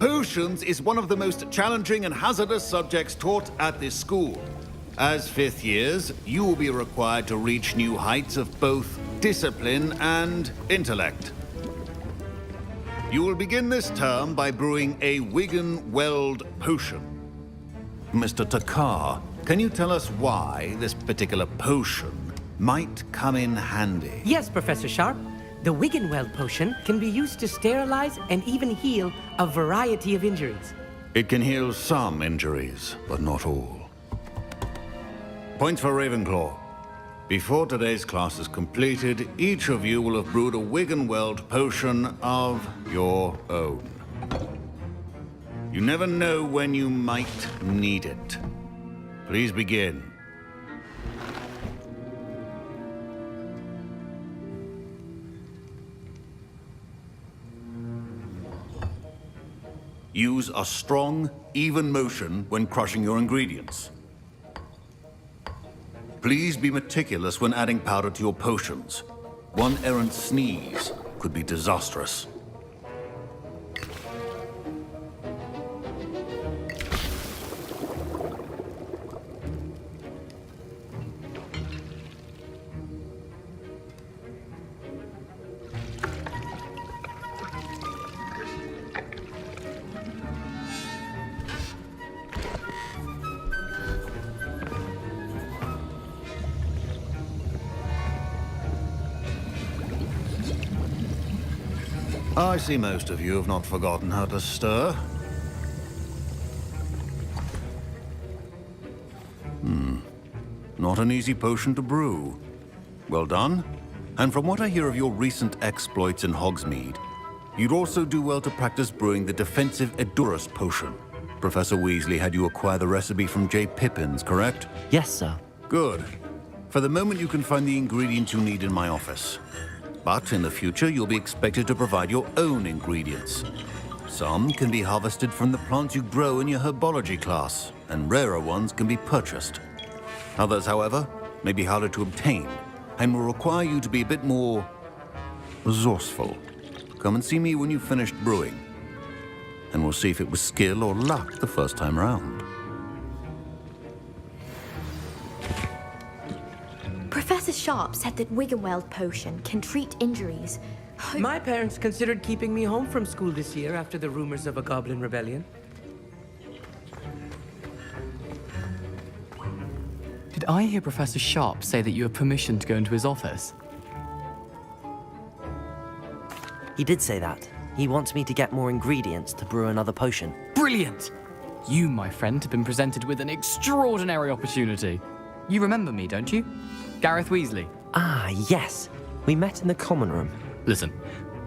Potions is one of the most challenging and hazardous subjects taught at this school. As fifth years, you will be required to reach new heights of both discipline and intellect. You will begin this term by brewing a Wiggenweld potion. Mr. Takar, can you tell us why this particular potion might come in handy? Yes, Professor Sharp. The Wiggenweld potion can be used to sterilize and even heal a variety of injuries. It can heal some injuries, but not all. Points for Ravenclaw. Before today's class is completed, each of you will have brewed a Wiggenweld potion of your own. You never know when you might need it. Please begin. Use a strong, even motion when crushing your ingredients. Please be meticulous when adding powder to your potions. One errant sneeze could be disastrous. I see most of you have not forgotten how to stir. Not an easy potion to brew. Well done. And from what I hear of your recent exploits in Hogsmeade, you'd also do well to practice brewing the defensive Edurus potion. Professor Weasley had you acquire the recipe from J. Pippins, correct? Yes, sir. Good. For the moment, you can find the ingredients you need in my office. But in the future, you'll be expected to provide your own ingredients. Some can be harvested from the plants you grow in your herbology class, and rarer ones can be purchased. Others, however, may be harder to obtain, and will require you to be a bit more resourceful. Come and see me when you've finished brewing, and we'll see if it was skill or luck the first time round. Professor Sharp said that Wiggenweld potion can treat injuries. My parents considered keeping me home from school this year after the rumors of a goblin rebellion. Did I hear Professor Sharp say that you have permission to go into his office? He did say that. He wants me to get more ingredients to brew another potion. Brilliant! You, my friend, have been presented with an extraordinary opportunity. You remember me, don't you? Gareth Weasley. Ah, yes. We met in the common room. Listen,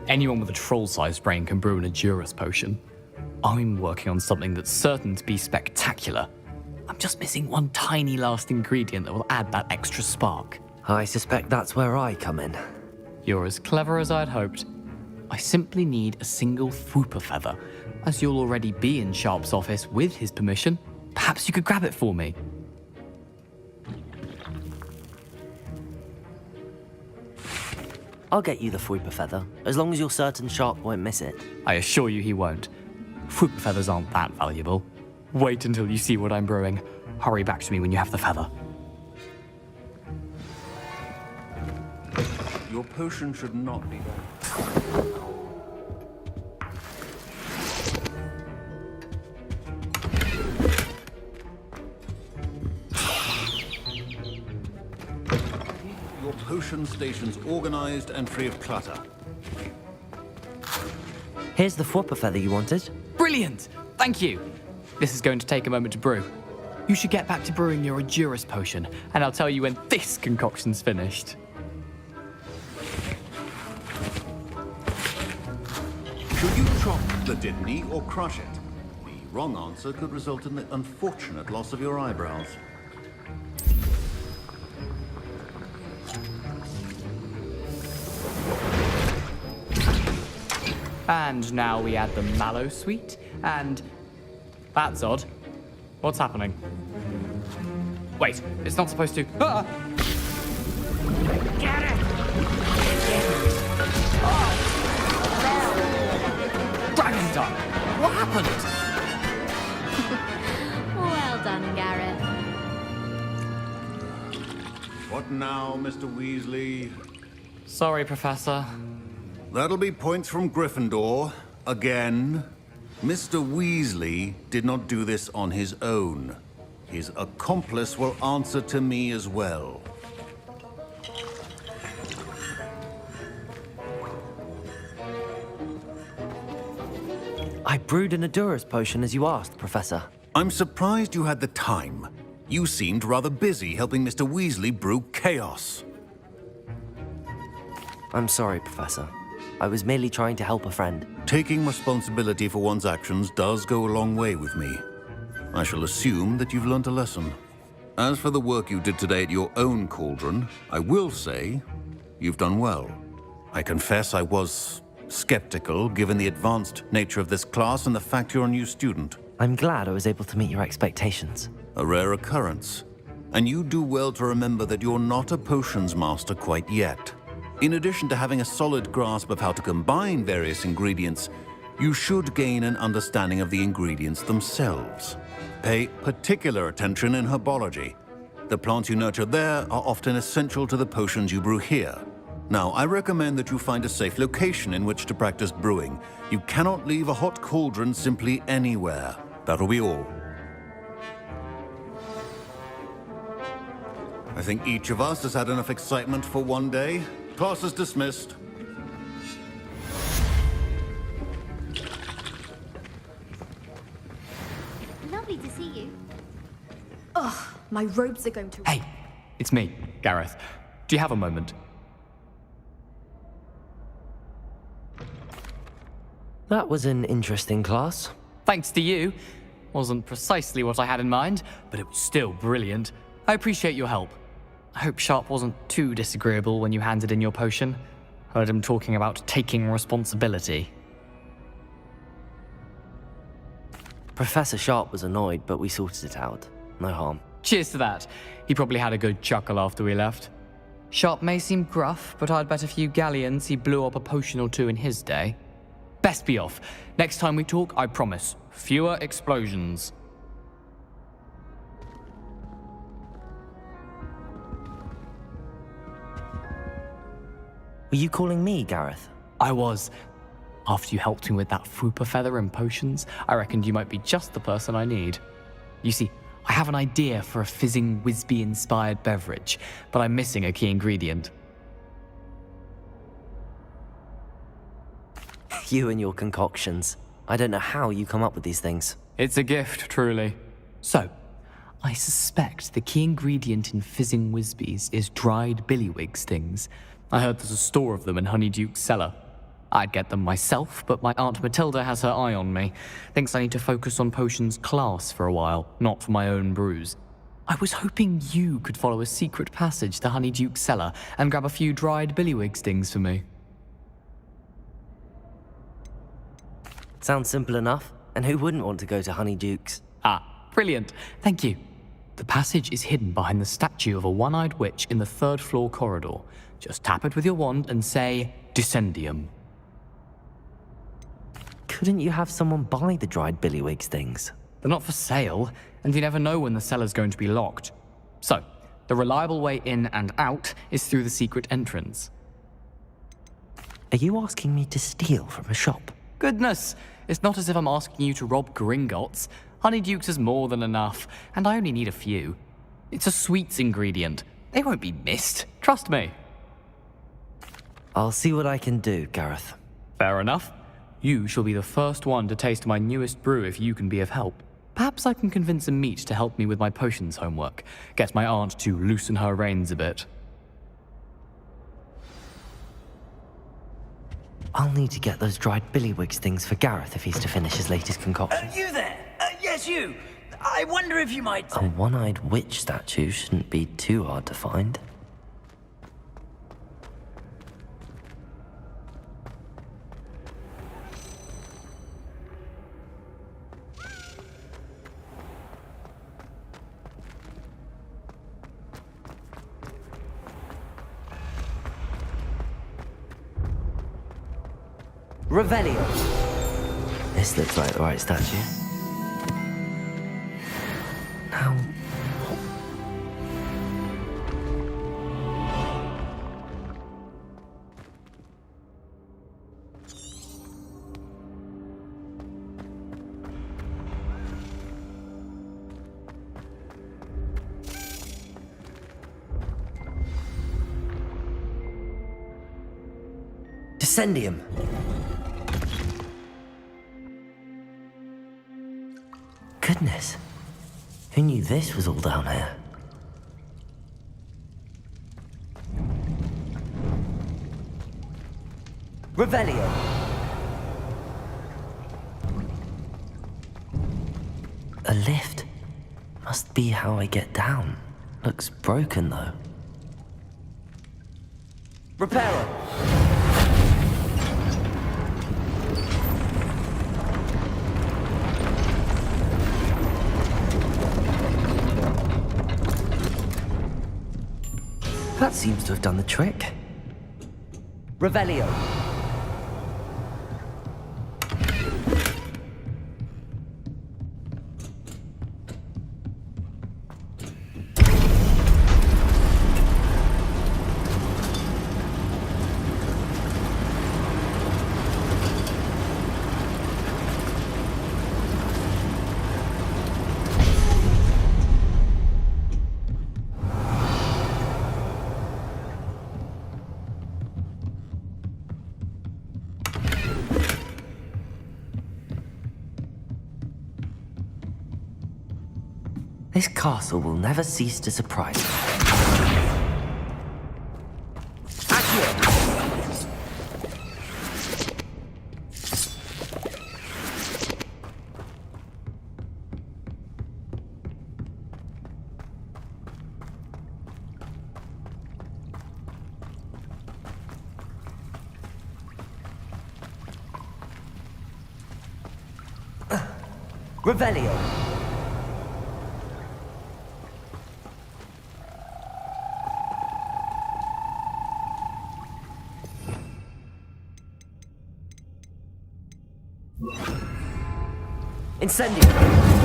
anyone with a troll-sized brain can brew an Edurus potion. I'm working on something that's certain to be spectacular. I'm just missing one tiny last ingredient that will add that extra spark. I suspect that's where I come in. You're as clever as I'd hoped. I simply need a single Fwooper feather. As you'll already be in Sharp's office with his permission, perhaps you could grab it for me. I'll get you the Fwooper feather, as long as you're certain Sharp won't miss it. I assure you he won't. Fwooper feathers aren't that valuable. Wait until you see what I'm brewing. Hurry back to me when you have the feather. Your potion should not be Your potion station's organized and free of clutter. Here's the Fwooper feather you wanted. Brilliant! Thank you! This is going to take a moment to brew. You should get back to brewing your Edurus potion, and I'll tell you when this concoction's finished. Should you chop the Didney or crush it? The wrong answer could result in the unfortunate loss of your eyebrows. And now we add the mallow sweet, and... That's odd. What's happening? Wait, it's not supposed to... Ah! Get it! Dragon's Done! What happened? What now, Mr. Weasley? Sorry, Professor. That'll be points from Gryffindor. Again. Mr. Weasley did not do this on his own. His accomplice will answer to me as well. I brewed an Adurus potion as you asked, Professor. I'm surprised you had the time. You seemed rather busy helping Mr. Weasley brew chaos. I'm sorry, Professor. I was merely trying to help a friend. Taking responsibility for one's actions does go a long way with me. I shall assume that you've learnt a lesson. As for the work you did today at your own cauldron, I will say you've done well. I confess I was skeptical, given the advanced nature of this class and the fact you're a new student. I'm glad I was able to meet your expectations. A rare occurrence. And you do well to remember that you're not a potions master quite yet. In addition to having a solid grasp of how to combine various ingredients, you should gain an understanding of the ingredients themselves. Pay particular attention in herbology. The plants you nurture there are often essential to the potions you brew here. Now, I recommend that you find a safe location in which to practice brewing. You cannot leave a hot cauldron simply anywhere. That'll be all. I think each of us has had enough excitement for one day. Class is dismissed. Lovely to see you. Ugh, my robes are going to... Hey, it's me, Gareth. Do you have a moment? That was an interesting class. Thanks to you. Wasn't precisely what I had in mind, but it was still brilliant. I appreciate your help. I hope Sharp wasn't too disagreeable when you handed in your potion. Heard him talking about taking responsibility. Professor Sharp was annoyed, but we sorted it out. No harm. Cheers to that. He probably had a good chuckle after we left. Sharp may seem gruff, but I'd bet a few galleons he blew up a potion or two in his day. Best be off. Next time we talk, I promise, fewer explosions. Were you calling me, Gareth? I was. After you helped me with that Fupa feather and potions, I reckoned you might be just the person I need. You see, I have an idea for a fizzing Whizbee-inspired beverage, but I'm missing a key ingredient. You and your concoctions. I don't know how you come up with these things. It's a gift, truly. So, I suspect the key ingredient in fizzing Whizbees is dried billywig stings. I heard there's a store of them in Honeyduke's cellar. I'd get them myself, but my Aunt Matilda has her eye on me. Thinks I need to focus on potions class for a while, not for my own brews. I was hoping you could follow a secret passage to Honeyduke's cellar and grab a few dried billywig stings for me. Sounds simple enough. And who wouldn't want to go to Honeyduke's? Ah, brilliant. Thank you. The passage is hidden behind the statue of a one-eyed witch in the third-floor corridor. Just tap it with your wand and say, Descendium. Couldn't you have someone buy the dried billywig things? They're not for sale, and you never know when the cellar's going to be locked. So, the reliable way in and out is through the secret entrance. Are you asking me to steal from a shop? Goodness, it's not as if I'm asking you to rob Gringotts. Honeyduke's is more than enough, and I only need a few. It's a sweets ingredient. They won't be missed, trust me. I'll see what I can do, Gareth. Fair enough. You shall be the first one to taste my newest brew if you can be of help. Perhaps I can convince a meat to help me with my potions homework. Get my aunt to loosen her reins a bit. I'll need to get those dried billywig things for Gareth if he's to finish his latest concoction. You there? Yes, you. I wonder if you might... A one-eyed witch statue shouldn't be too hard to find. Revelio. This looks like the right statue. Now... Incendium! Goodness. Who knew this was all down here? Revelio! A lift. Must be how I get down. Looks broken though. Repairer! That seems to have done the trick. Revelio. This castle will never cease to surprise me. Revelio. Incendio!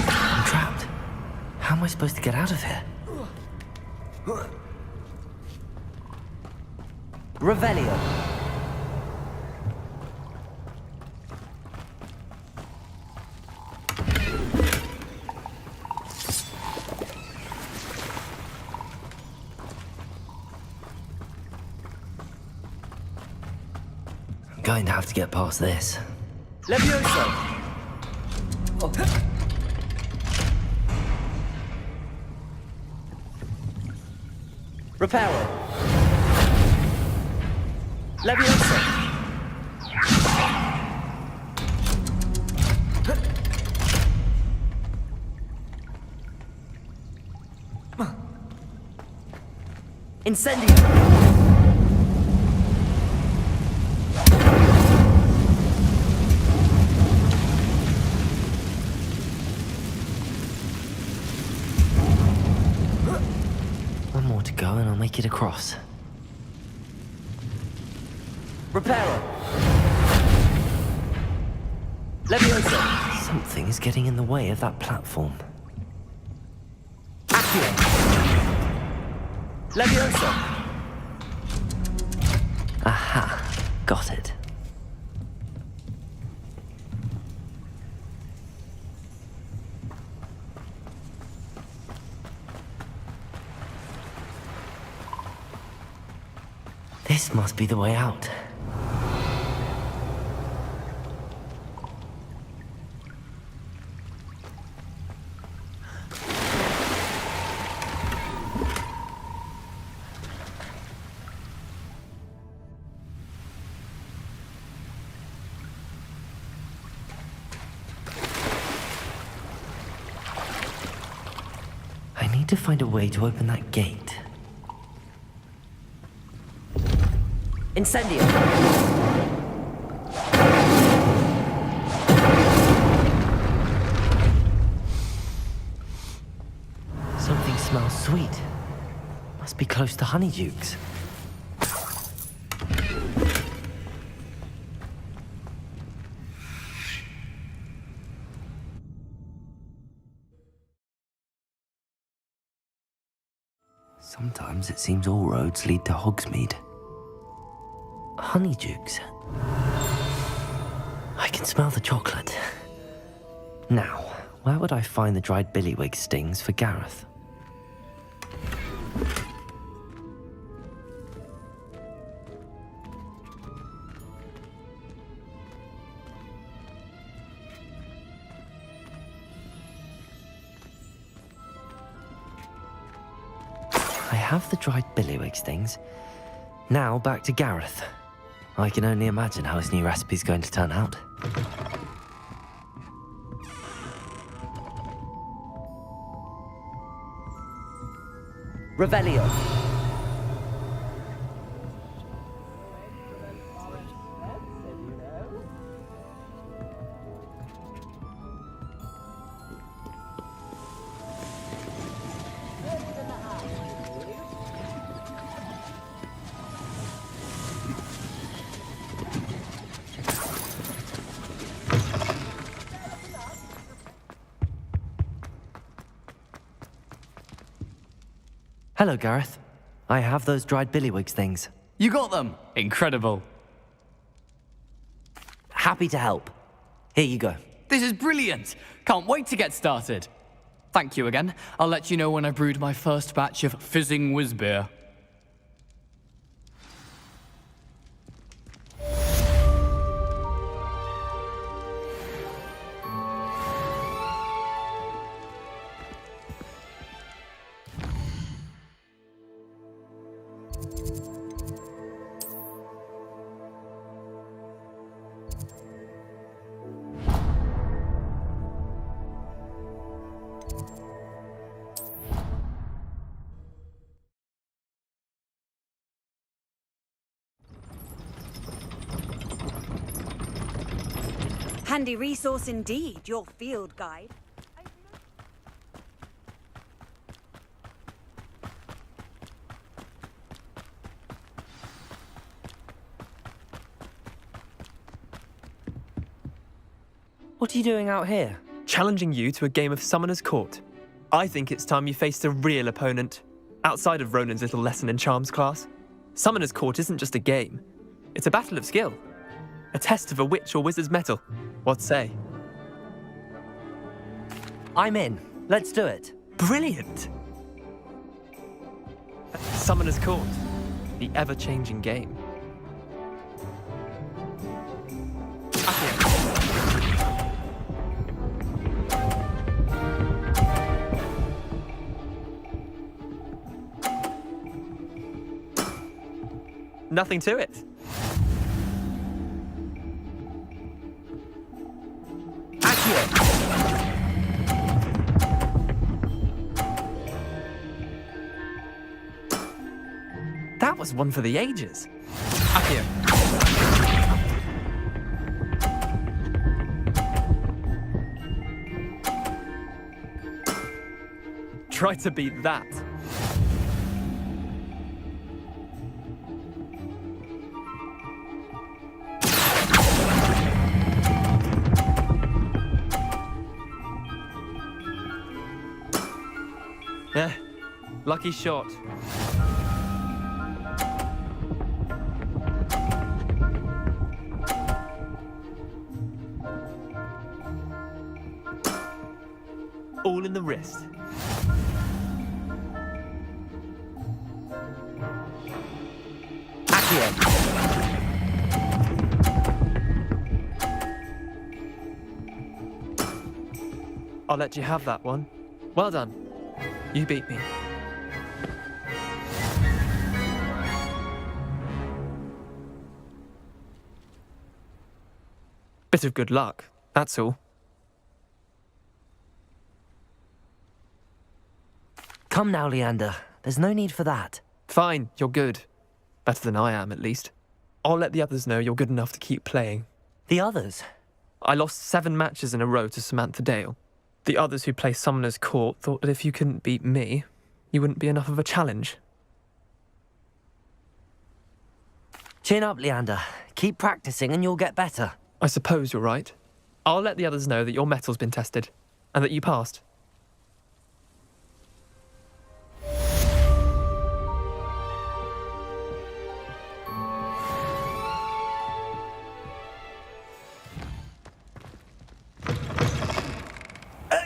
I'm trapped. How am I supposed to get out of here? Revelio. I'm going to have to get past this. Levioso! Reparo. Leviosa. Incendio. Go and I'll make it across. Reparo. Leviosa. Something is getting in the way of that platform. Accio. Leviosa. Aha. Got it. This must be the way out. need to find a way to open that gate. Incendio! Something smells sweet. Must be close to Honeydukes. Sometimes it seems all roads lead to Hogsmeade. Honeydukes. I can smell the chocolate. Now, where would I find the dried billywig stings for Gareth? I have the dried billywig stings. Now back to Gareth. I can only imagine how his new recipe's going to turn out. Revelio. Hello, Gareth. I have those dried billywig things. You got them! Incredible. Happy to help. Here you go. This is brilliant! Can't wait to get started. Thank you again. I'll let you know when I've brewed my first batch of fizzing whiz-beer. Handy resource indeed, your field guide. What are you doing out here? Challenging you to a game of Summoner's Court. I think it's time you faced a real opponent, outside of Ronan's little lesson in charms class. Summoner's Court isn't just a game. It's a battle of skill. A test of a witch or wizard's mettle. What say? I'm in. Let's do it. Brilliant! Summoner's Court. The ever-changing game. Nothing to it. That was one for the ages. Accio. Try to beat that. Lucky shot. All in the wrist. Accio. I'll let you have that one. Well done. You beat me. Bit of good luck, that's all. Come now, Leander. There's no need for that. Fine, you're good. Better than I am, at least. I'll let the others know you're good enough to keep playing. The others? I lost 7 matches in a row to Samantha Dale. The others who play Summoner's Court thought that if you couldn't beat me, you wouldn't be enough of a challenge. Chin up, Leander. Keep practicing and you'll get better. I suppose you're right. I'll let the others know that your metal's been tested, and that you passed.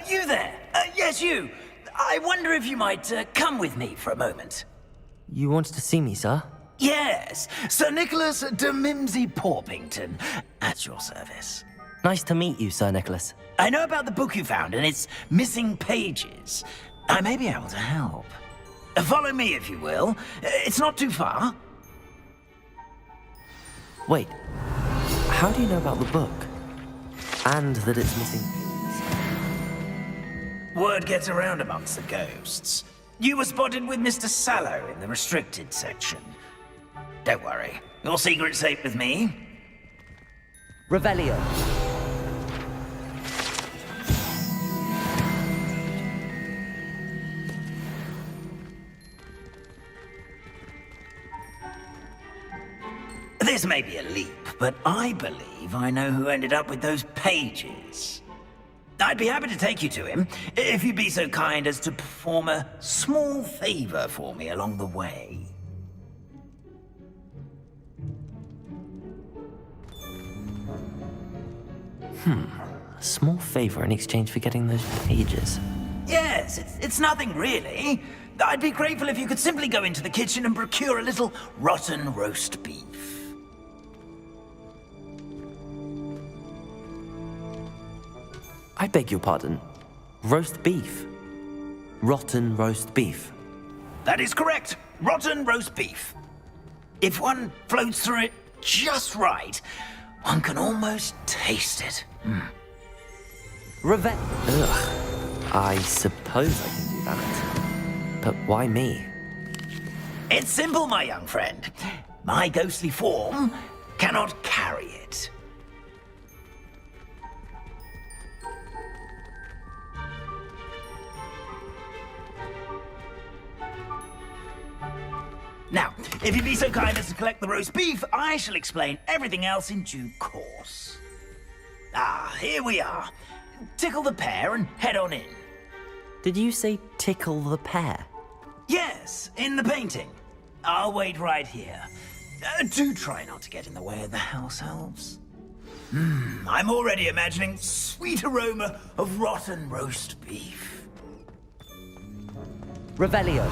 You there? Yes, you. I wonder if you might come with me for a moment. You wanted to see me, sir? Yes, Sir Nicholas de Mimsy Porpington, at your service. Nice to meet you, Sir Nicholas. I know about the book you found and its missing pages. I may be able to help. Follow me, if you will. It's not too far. Wait, how do you know about the book? And that it's missing? Word gets around amongst the ghosts. You were spotted with Mr. Sallow in the restricted section. Don't worry, your secret's safe with me. Revelio. This may be a leap, but I believe I know who ended up with those pages. I'd be happy to take you to him, if you'd be so kind as to perform a small favor for me along the way. A small favor in exchange for getting those pages. Yes, it's nothing really. I'd be grateful if you could simply go into the kitchen and procure a little rotten roast beef. I beg your pardon. Roast beef. Rotten roast beef. That is correct. Rotten roast beef. If one floats through it just right, one can almost taste it. Ugh. I suppose I can do that. But why me? It's simple, my young friend. My ghostly form cannot carry it. Now, if you'd be so kind as to collect the roast beef, I shall explain everything else in due course. Ah, here we are. Tickle the pear and head on in. Did you say tickle the pear? Yes, in the painting. I'll wait right here. Do try not to get in the way of the house elves. I'm already imagining sweet aroma of rotten roast beef. Revelio.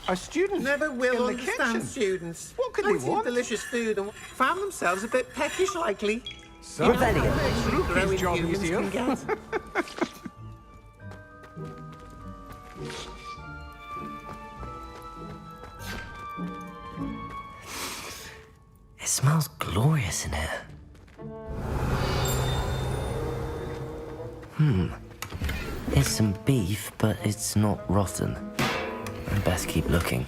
Our students never will in the understand kitchen. students. What could They they want? delicious food and found themselves a bit peckish likely. Revelio. Growing job humans easier. can get. It smells glorious in here. It's some beef, but it's not rotten. I best keep looking.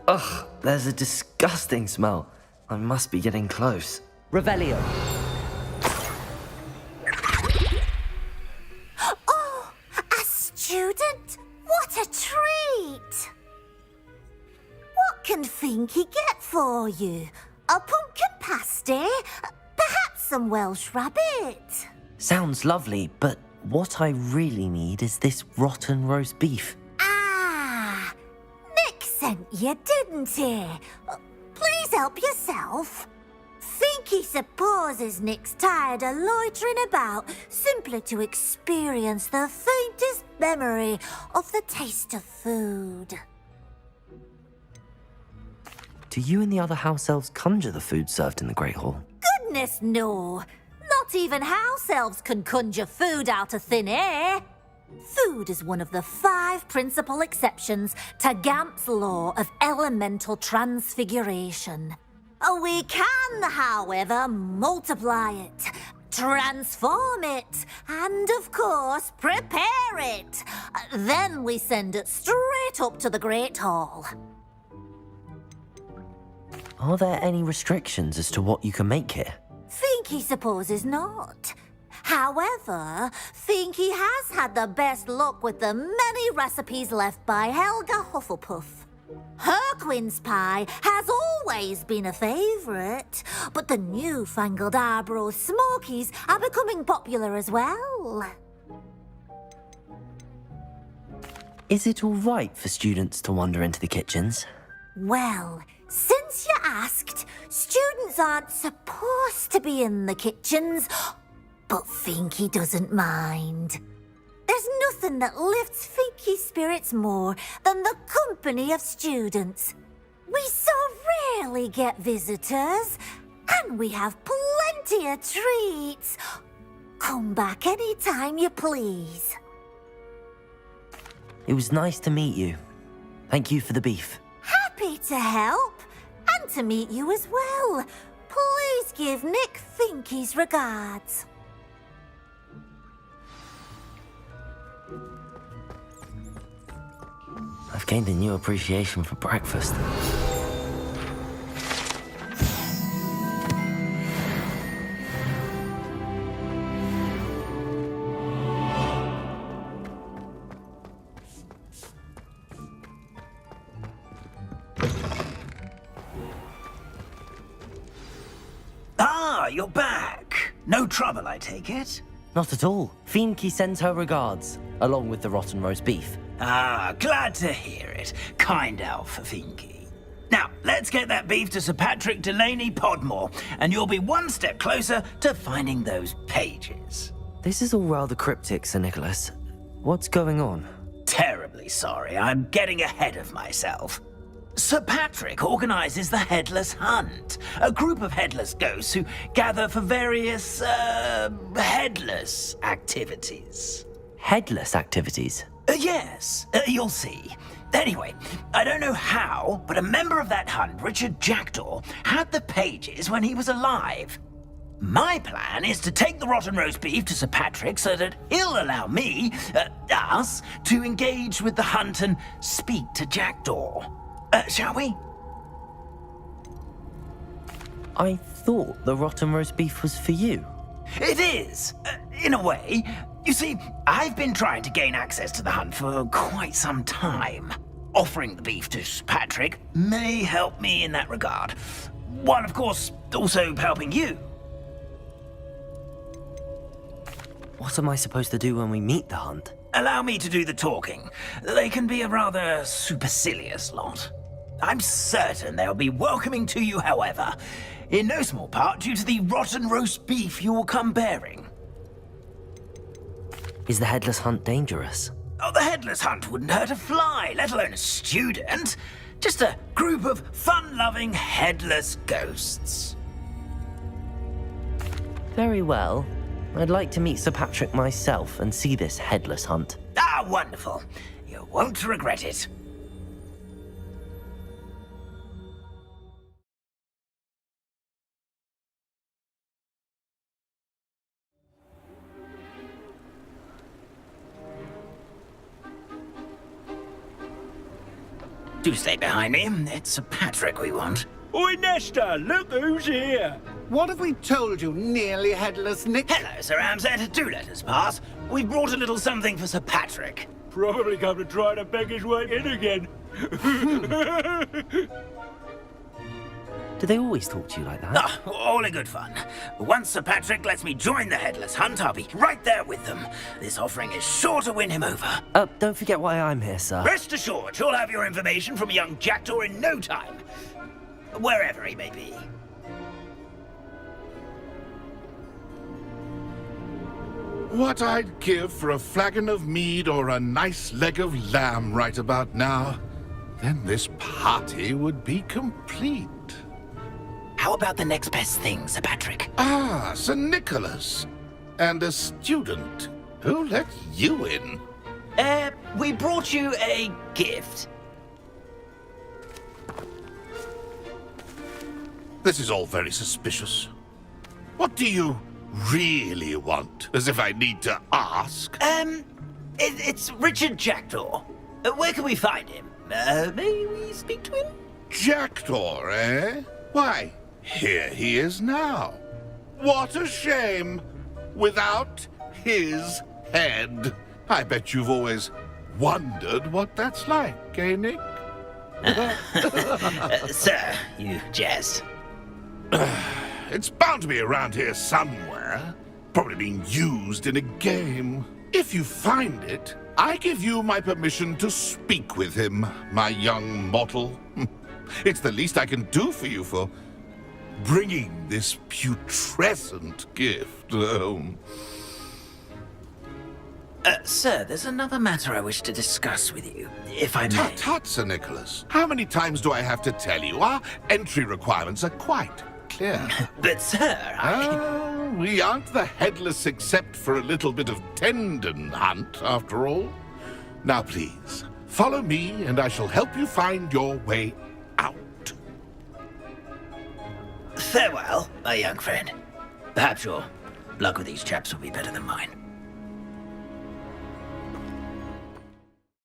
Ugh, there's a disgusting smell. I must be getting close. Revelio. Oh, a student? What a treat! What can Finky get for you? A pumpkin pasty? Perhaps some Welsh rabbit. Sounds lovely, but what I really need is this rotten roast beef. Ah, Nick sent you, didn't he? Please help yourself. Think he supposes Nick's tired of loitering about simply to experience the faintest memory of the taste of food. Do you and the other house elves conjure the food served in the Great Hall? Goodness, no. Not even house elves can conjure food out of thin air. Food is one of the 5 principal exceptions to Gamp's law of elemental transfiguration. We can, however, multiply it, transform it, and, of course, prepare it. Then we send it straight up to the Great Hall. Are there any restrictions as to what you can make here? Finky supposes not. However, Finky has had the best luck with the many recipes left by Helga Hufflepuff. Her quince pie has always been a favourite, but the newfangled Arbroath Smokies are becoming popular as well. Is it all right for students to wander into the kitchens? Well, since you asked, students aren't supposed to be in the kitchens, but Finky doesn't mind. There's nothing that lifts Finky's spirits more than the company of students. We so rarely get visitors, and we have plenty of treats. Come back any time you please. It was nice to meet you. Thank you for the beef. Happy to help, and to meet you as well. Please give Nick Finky's regards. I've gained a new appreciation for breakfast. Ah, you're back. No trouble, I take it? Not at all. Finky sends her regards, along with the rotten roast beef. Ah, glad to hear it. Kind elf, Finky. Now, let's get that beef to Sir Patrick Delaney Podmore, and you'll be one step closer to finding those pages. This is all rather cryptic, Sir Nicholas. What's going on? Terribly sorry, I'm getting ahead of myself. Sir Patrick organises the Headless Hunt, a group of headless ghosts who gather for various, headless activities. Headless activities? Yes, you'll see. Anyway, I don't know how, but a member of that hunt, Richard Jackdaw, had the pages when he was alive. My plan is to take the rotten roast beef to Sir Patrick so that he'll allow me, us, to engage with the hunt and speak to Jackdaw. Shall we? I thought the rotten roast beef was for you. It is, in a way. You see, I've been trying to gain access to the hunt for quite some time. Offering the beef to Sir Patrick may help me in that regard. While, of course, also helping you. What am I supposed to do when we meet the hunt? Allow me to do the talking. They can be a rather supercilious lot. I'm certain they'll be welcoming to you, however, in no small part due to the rotten roast beef you will come bearing. Is the headless hunt dangerous? Oh, the headless hunt wouldn't hurt a fly, let alone a student. Just a group of fun-loving headless ghosts. Very well. I'd like to meet Sir Patrick myself and see this headless hunt. Ah, wonderful. You won't regret it. Do stay behind me. It's Sir Patrick we want. Oi, Nesta, look who's here. What have we told you, nearly headless Nick? Hello, Sir Ramsay. Do let us pass. We've brought a little something for Sir Patrick. Probably come to try to beg his way in again. Do they always talk to you like that? Ah, all in good fun. Once Sir Patrick lets me join the Headless Hunt, I'll be right there with them. This offering is sure to win him over. Don't forget why I'm here, sir. Rest assured, you'll have your information from a young jackdaw in no time. Wherever he may be. What I'd give for a flagon of mead or a nice leg of lamb right about now. Then this party would be complete. How about the next best thing, Sir Patrick? Ah, Sir Nicholas. And a student. Who let you in? We brought you a gift. This is all very suspicious. What do you really want? As if I need to ask. It's Richard Jackdaw. Where can we find him? May we speak to him? Jackdaw, eh? Why, here he is now. What a shame. Without his head. I bet you've always wondered what that's like, eh, Nick? Sir, you jest. It's bound to be around here somewhere. Probably being used in a game. If you find it, I give you my permission to speak with him, my young mortal. It's the least I can do for you for bringing this putrescent gift home. Sir, there's another matter I wish to discuss with you, if I may. Tut, tut, Sir Nicholas. How many times do I have to tell you? Our entry requirements are quite clear. But, sir, we aren't the Headless except for a little bit of tendon hunt, after all. Now, please, follow me, and I shall help you find your way out. Farewell, my young friend. Perhaps your luck with these chaps will be better than mine.